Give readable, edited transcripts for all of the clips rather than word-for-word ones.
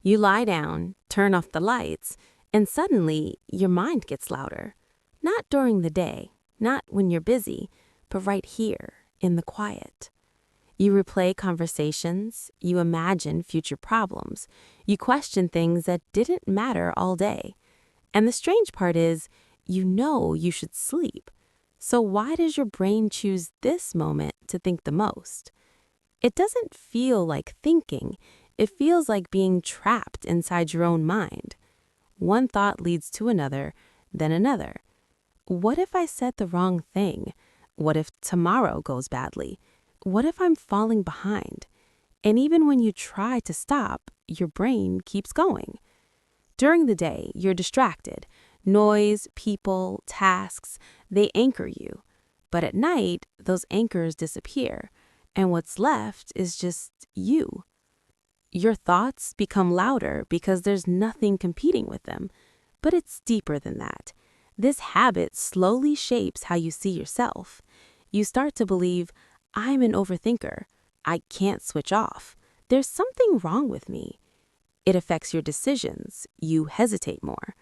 You lie down, turn off the lights, and suddenly your mind gets louder. Not during the day, not when you're busy, but right here in the quiet. You replay conversations, you imagine future problems, you question things that didn't matter all day. And the strange part is, you know you should sleep. So why does your brain choose this moment to think the most? It doesn't feel like thinking. It feels like being trapped inside your own mind. One thought leads to another, then another. What if I said the wrong thing? What if tomorrow goes badly? What if I'm falling behind? And even when you try to stop, your brain keeps going. During the day, you're distracted. Noise, people, tasks, they anchor you. But at night, those anchors disappear, and what's left is just you. Your thoughts become louder because there's nothing competing with them. But it's deeper than that. This habit slowly shapes how you see yourself. You start to believe, I'm an overthinker. I can't switch off. There's something wrong with me. It affects your decisions. You hesitate more.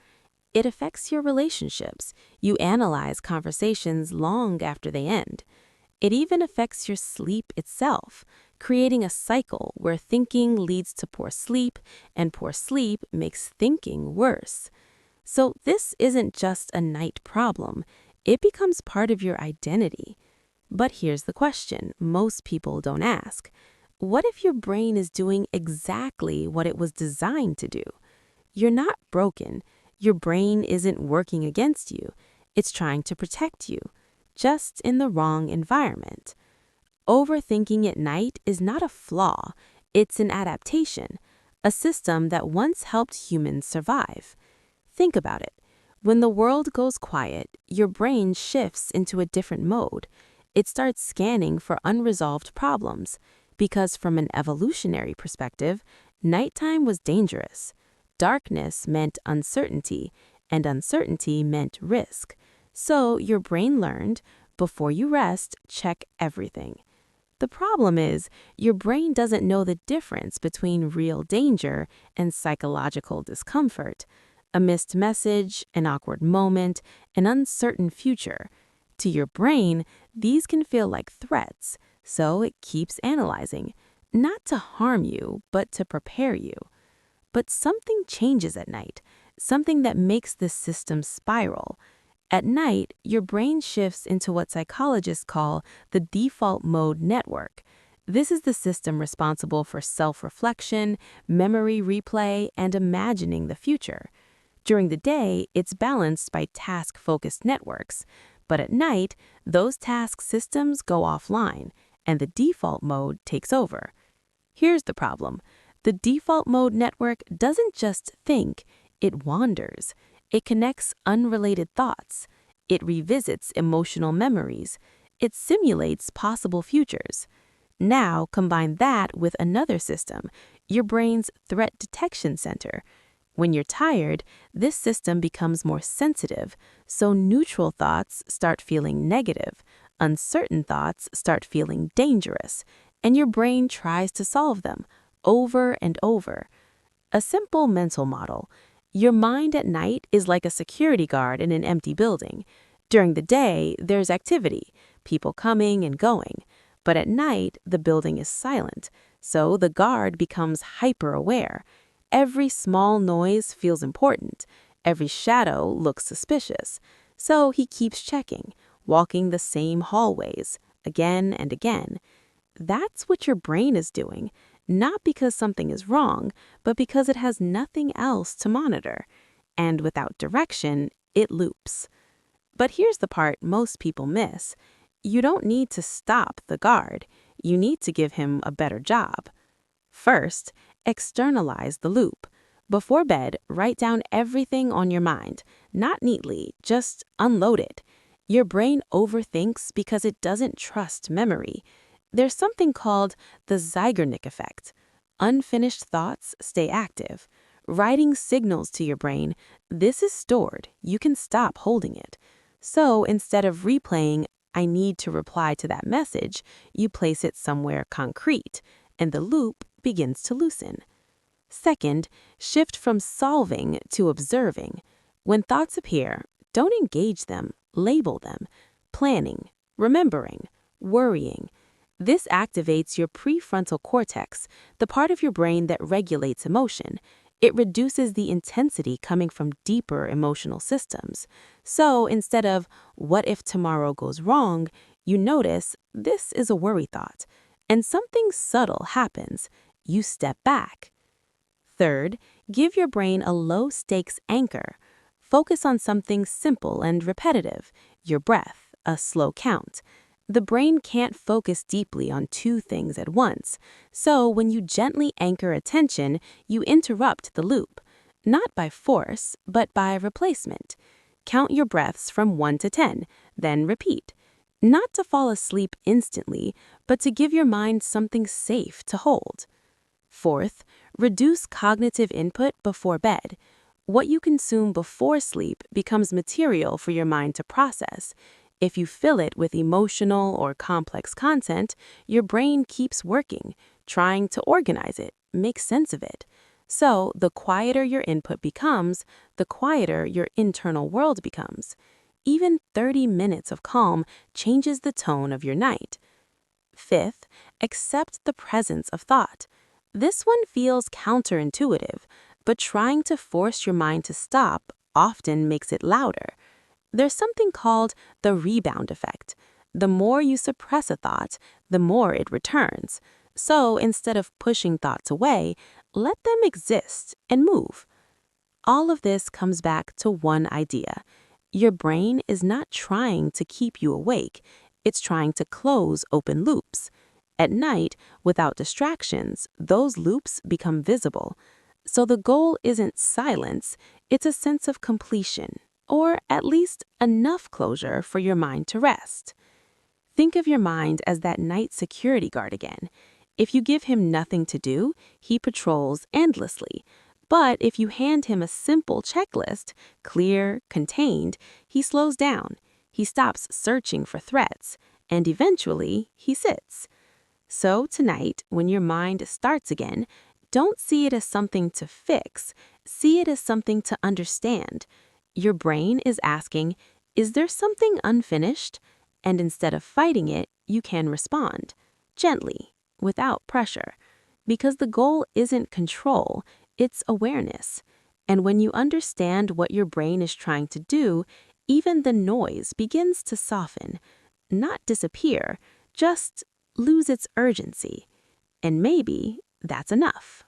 It affects your relationships. You analyze conversations long after they end. It even affects your sleep itself, creating a cycle where thinking leads to poor sleep, and poor sleep makes thinking worse. So this isn't just a night problem. It becomes part of your identity. But here's the question most people don't ask. What if your brain is doing exactly what it was designed to do? You're not broken. Your brain isn't working against you. It's trying to protect you, just in the wrong environment. Overthinking at night is not a flaw. It's an adaptation, a system that once helped humans survive. Think about it. When the world goes quiet, your brain shifts into a different mode. It starts scanning for unresolved problems, because from an evolutionary perspective, nighttime was dangerous. Darkness meant uncertainty, and uncertainty meant risk. So your brain learned, before you rest, check everything. The problem is, your brain doesn't know the difference between real danger and psychological discomfort. A missed message, an awkward moment, an uncertain future. To your brain, these can feel like threats, so it keeps analyzing, not to harm you, but to prepare you. But something changes at night, something that makes this system spiral. At night, your brain shifts into what psychologists call the default mode network. This is the system responsible for self-reflection, memory replay, and imagining the future. During the day, it's balanced by task-focused networks, but at night, those task systems go offline, and the default mode takes over. Here's the problem. The default mode network doesn't just think, it wanders. It connects unrelated thoughts. It revisits emotional memories. It simulates possible futures. Now, combine that with another system, your brain's threat detection center. When you're tired, this system becomes more sensitive, so neutral thoughts start feeling negative, uncertain thoughts start feeling dangerous, and your brain tries to solve them over and over. A simple mental model. Your mind at night is like a security guard in an empty building. During the day, there's activity, people coming and going. But at night, the building is silent, so the guard becomes hyper-aware. Every small noise feels important. Every shadow looks suspicious. So he keeps checking, walking the same hallways, again and again. That's what your brain is doing, not because something is wrong, but because it has nothing else to monitor. And without direction, it loops. But here's the part most people miss. You don't need to stop the guard. You need to give him a better job. First, externalize the loop. Before bed, write down everything on your mind. Not neatly, just unload it. Your brain overthinks because it doesn't trust memory. There's something called the Zeigarnik effect. Unfinished thoughts stay active. Writing signals to your brain, this is stored. You can stop holding it. So instead of replaying, I need to reply to that message, you place it somewhere concrete, and the loop begins to loosen. Second, shift from solving to observing. When thoughts appear, don't engage them, label them. Planning, remembering, worrying. This activates your prefrontal cortex, the part of your brain that regulates emotion. It reduces the intensity coming from deeper emotional systems. So instead of, what if tomorrow goes wrong, you notice, this is a worry thought. And something subtle happens. You step back. Third, give your brain a low-stakes anchor. Focus on something simple and repetitive, your breath, a slow count. The brain can't focus deeply on two things at once, so when you gently anchor attention, you interrupt the loop. Not by force, but by replacement. Count your breaths from 1 to 10, then repeat. Not to fall asleep instantly, but to give your mind something safe to hold. Fourth, reduce cognitive input before bed. What you consume before sleep becomes material for your mind to process. If you fill it with emotional or complex content, your brain keeps working, trying to organize it, make sense of it. So, the quieter your input becomes, the quieter your internal world becomes. Even 30 minutes of calm changes the tone of your night. Fifth, accept the presence of thought. This one feels counterintuitive, but trying to force your mind to stop often makes it louder. There's something called the rebound effect. The more you suppress a thought, the more it returns. So instead of pushing thoughts away, let them exist and move. All of this comes back to one idea. Your brain is not trying to keep you awake. It's trying to close open loops. At night, without distractions, those loops become visible. So the goal isn't silence, it's a sense of completion, or at least enough closure for your mind to rest. Think of your mind as that night security guard again. If you give him nothing to do, he patrols endlessly. But if you hand him a simple checklist, clear, contained, he slows down. He stops searching for threats, and eventually he sits. So tonight, when your mind starts again, don't see it as something to fix. See it as something to understand. Your brain is asking, is there something unfinished? And instead of fighting it, you can respond gently, without pressure. Because the goal isn't control, it's awareness. And when you understand what your brain is trying to do, even the noise begins to soften, not disappear, just lose its urgency. And maybe that's enough.